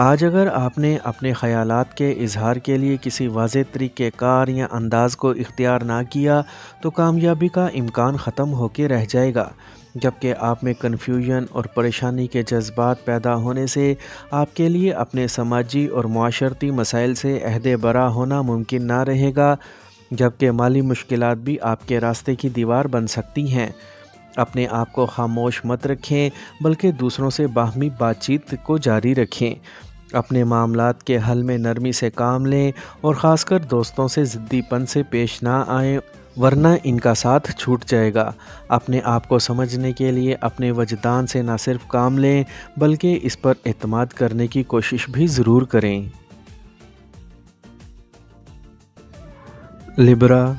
آج اگر آپ نے اپنے خیالات کے اظہار کے لیے کسی واضح طریقہ کار یا انداز کو اختیار نہ کیا تو کامیابی کا امکان ختم ہو کے رہ جائے گا، جبکہ آپ میں کنفیوژن اور پریشانی کے جذبات پیدا ہونے سے آپ کے لیے اپنے سماجی اور معاشرتی مسائل سے عہد برا ہونا ممکن نہ رہے گا، جبکہ مالی مشکلات بھی آپ کے راستے کی دیوار بن سکتی ہیں۔ اپنے آپ کو خاموش مت رکھیں، بلکہ دوسروں سے باہمی بات چیت کو جاری رکھیں۔ اپنے معاملات کے حل میں نرمی سے کام لیں اور خاص کر دوستوں سے ضدی پن سے پیش نہ آئیں، ورنہ ان کا ساتھ چھوٹ جائے گا۔ اپنے آپ کو سمجھنے کے لیے اپنے وجدان سے نہ صرف کام لیں بلکہ اس پر اعتماد کرنے کی کوشش بھی ضرور کریں۔ لبرا،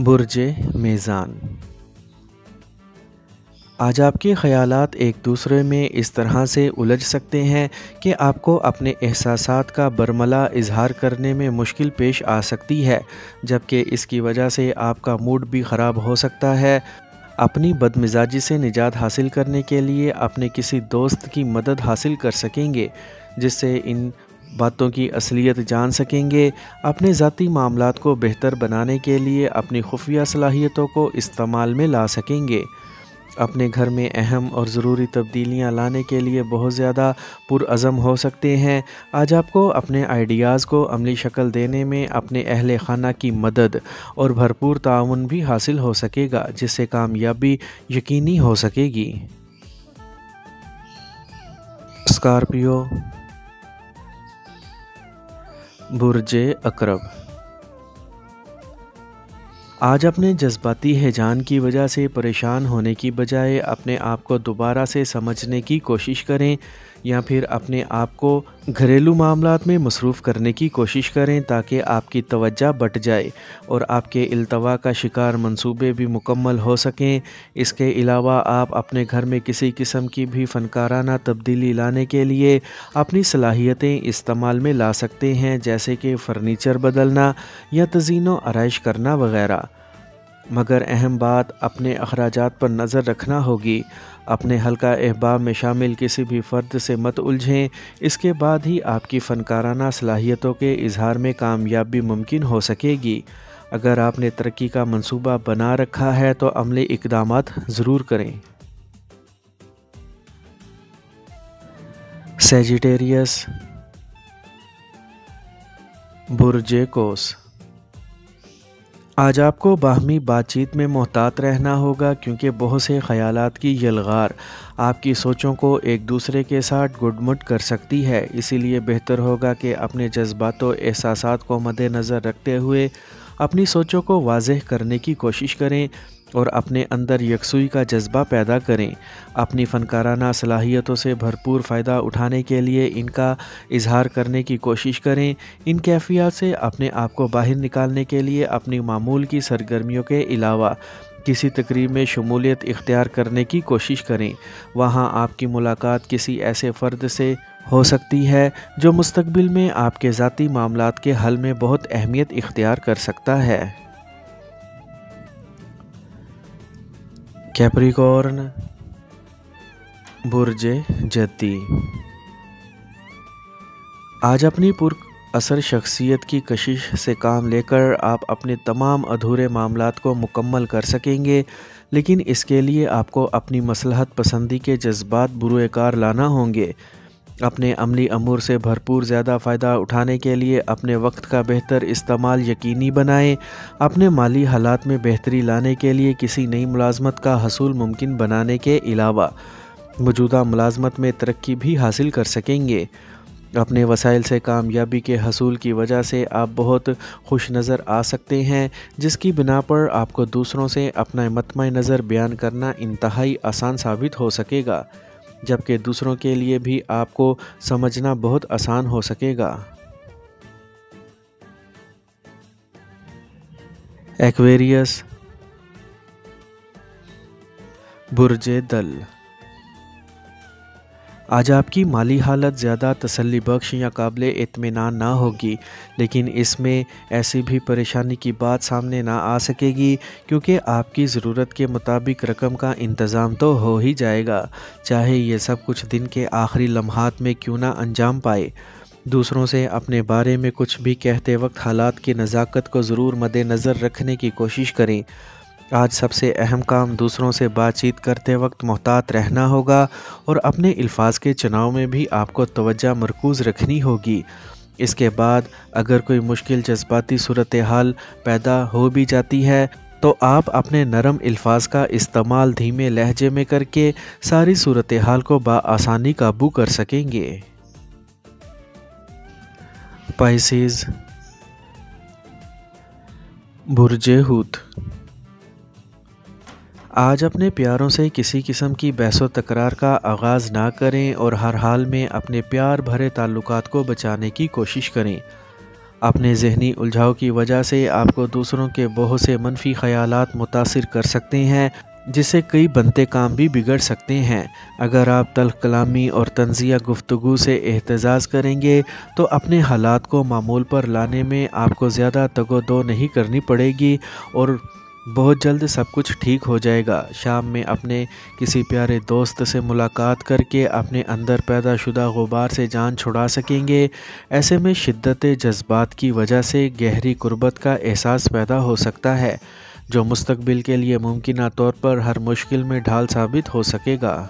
برج میزان۔ آج آپ کے خیالات ایک دوسرے میں اس طرح سے الجھ سکتے ہیں کہ آپ کو اپنے احساسات کا برملا اظہار کرنے میں مشکل پیش آ سکتی ہے، جبکہ اس کی وجہ سے آپ کا موڈ بھی خراب ہو سکتا ہے۔ اپنی بدمزاجی سے نجات حاصل کرنے کے لیے اپنے کسی دوست کی مدد حاصل کر سکیں گے، جس سے ان باتوں کی اصلیت جان سکیں گے۔ اپنے ذاتی معاملات کو بہتر بنانے کے لیے اپنی خفیہ صلاحیتوں کو استعمال میں لا سکیں گے۔ اپنے گھر میں اہم اور ضروری تبدیلیاں لانے کے لیے بہت زیادہ پرعزم ہو سکتے ہیں۔ آج آپ کو اپنے آئیڈیاز کو عملی شکل دینے میں اپنے اہل خانہ کی مدد اور بھرپور تعاون بھی حاصل ہو سکے گا، جس سے کامیابی یقینی ہو سکے گی۔ اسکارپیو، برج عقرب۔ آج اپنے جذباتی ہیجان کی وجہ سے پریشان ہونے کی بجائے اپنے آپ کو دوبارہ سے سمجھنے کی کوشش کریں، یا پھر اپنے آپ کو گھریلو معاملات میں مصروف کرنے کی کوشش کریں تاکہ آپ کی توجہ بٹ جائے اور آپ کے التوا کا شکار منصوبے بھی مکمل ہو سکیں۔ اس کے علاوہ آپ اپنے گھر میں کسی قسم کی بھی فنکارانہ تبدیلی لانے کے لیے اپنی صلاحیتیں استعمال میں لا سکتے ہیں، جیسے کہ فرنیچر بدلنا یا تزئین و آرائش کرنا وغیرہ۔ مگر اہم بات اپنے اخراجات پر نظر رکھنا ہوگی۔ اپنے حلقہ احباب میں شامل کسی بھی فرد سے مت الجھیں، اس کے بعد ہی آپ کی فنکارانہ صلاحیتوں کے اظہار میں کامیابی ممکن ہو سکے گی۔ اگر آپ نے ترقی کا منصوبہ بنا رکھا ہے تو عملی اقدامات ضرور کریں۔ سیجیٹیریس، برج قوس۔ آج آپ کو باہمی بات چیت میں محتاط رہنا ہوگا، کیونکہ بہت سے خیالات کی یلغار آپ کی سوچوں کو ایک دوسرے کے ساتھ گڈمٹ کر سکتی ہے۔ اسی لیے بہتر ہوگا کہ اپنے جذبات و احساسات کو مد نظر رکھتے ہوئے اپنی سوچوں کو واضح کرنے کی کوشش کریں اور اپنے اندر یکسوئی کا جذبہ پیدا کریں۔ اپنی فنکارانہ صلاحیتوں سے بھرپور فائدہ اٹھانے کے لیے ان کا اظہار کرنے کی کوشش کریں۔ ان کیفیات سے اپنے آپ کو باہر نکالنے کے لیے اپنی معمول کی سرگرمیوں کے علاوہ کسی تقریب میں شمولیت اختیار کرنے کی کوشش کریں۔ وہاں آپ کی ملاقات کسی ایسے فرد سے ہو سکتی ہے جو مستقبل میں آپ کے ذاتی معاملات کے حل میں بہت اہمیت اختیار کر سکتا ہے۔ کیپریکورن، برج جدی۔ آج اپنی پر اثر شخصیت کی کشش سے کام لے کر آپ اپنے تمام ادھورے معاملات کو مکمل کر سکیں گے، لیکن اس کے لیے آپ کو اپنی مصلحت پسندی کے جذبات بروئے کار لانا ہوں گے۔ اپنے عملی امور سے بھرپور زیادہ فائدہ اٹھانے کے لیے اپنے وقت کا بہتر استعمال یقینی بنائیں۔ اپنے مالی حالات میں بہتری لانے کے لیے کسی نئی ملازمت کا حصول ممکن بنانے کے علاوہ موجودہ ملازمت میں ترقی بھی حاصل کر سکیں گے۔ اپنے وسائل سے کامیابی کے حصول کی وجہ سے آپ بہت خوش نظر آ سکتے ہیں، جس کی بنا پر آپ کو دوسروں سے اپنا مطمع نظر بیان کرنا انتہائی آسان ثابت ہو سکے گا، جبکہ دوسروں کے لیے بھی آپ کو سمجھنا بہت آسان ہو سکے گا۔ ایکویریس، برج دل۔ آج آپ کی مالی حالت زیادہ تسلی بخش یا قابل اطمینان نہ ہوگی، لیکن اس میں ایسی بھی پریشانی کی بات سامنے نہ آ سکے گی کیونکہ آپ کی ضرورت کے مطابق رقم کا انتظام تو ہو ہی جائے گا، چاہے یہ سب کچھ دن کے آخری لمحات میں کیوں نہ انجام پائے۔ دوسروں سے اپنے بارے میں کچھ بھی کہتے وقت حالات کی نزاکت کو ضرور مد نظر رکھنے کی کوشش کریں۔ آج سب سے اہم کام دوسروں سے بات چیت کرتے وقت محتاط رہنا ہوگا اور اپنے الفاظ کے چناؤ میں بھی آپ کو توجہ مرکوز رکھنی ہوگی۔ اس کے بعد اگر کوئی مشکل جذباتی صورتحال پیدا ہو بھی جاتی ہے تو آپ اپنے نرم الفاظ کا استعمال دھیمے لہجے میں کر کے ساری صورتحال کو بآسانی قابو کر سکیں گے۔ پائسیز، برج حوت۔ آج اپنے پیاروں سے کسی قسم کی بحث و تکرار کا آغاز نہ کریں اور ہر حال میں اپنے پیار بھرے تعلقات کو بچانے کی کوشش کریں۔ اپنے ذہنی الجھاؤ کی وجہ سے آپ کو دوسروں کے بہت سے منفی خیالات متاثر کر سکتے ہیں، جس سے کئی بنتے کام بھی بگڑ سکتے ہیں۔ اگر آپ تلخ کلامی اور طنزیہ گفتگو سے احتجاج کریں گے تو اپنے حالات کو معمول پر لانے میں آپ کو زیادہ تگ و دو نہیں کرنی پڑے گی اور بہت جلد سب کچھ ٹھیک ہو جائے گا۔ شام میں اپنے کسی پیارے دوست سے ملاقات کر کے اپنے اندر پیدا شدہ غبار سے جان چھڑا سکیں گے۔ ایسے میں شدت جذبات کی وجہ سے گہری قربت کا احساس پیدا ہو سکتا ہے، جو مستقبل کے لیے ممکنہ طور پر ہر مشکل میں ڈھال ثابت ہو سکے گا۔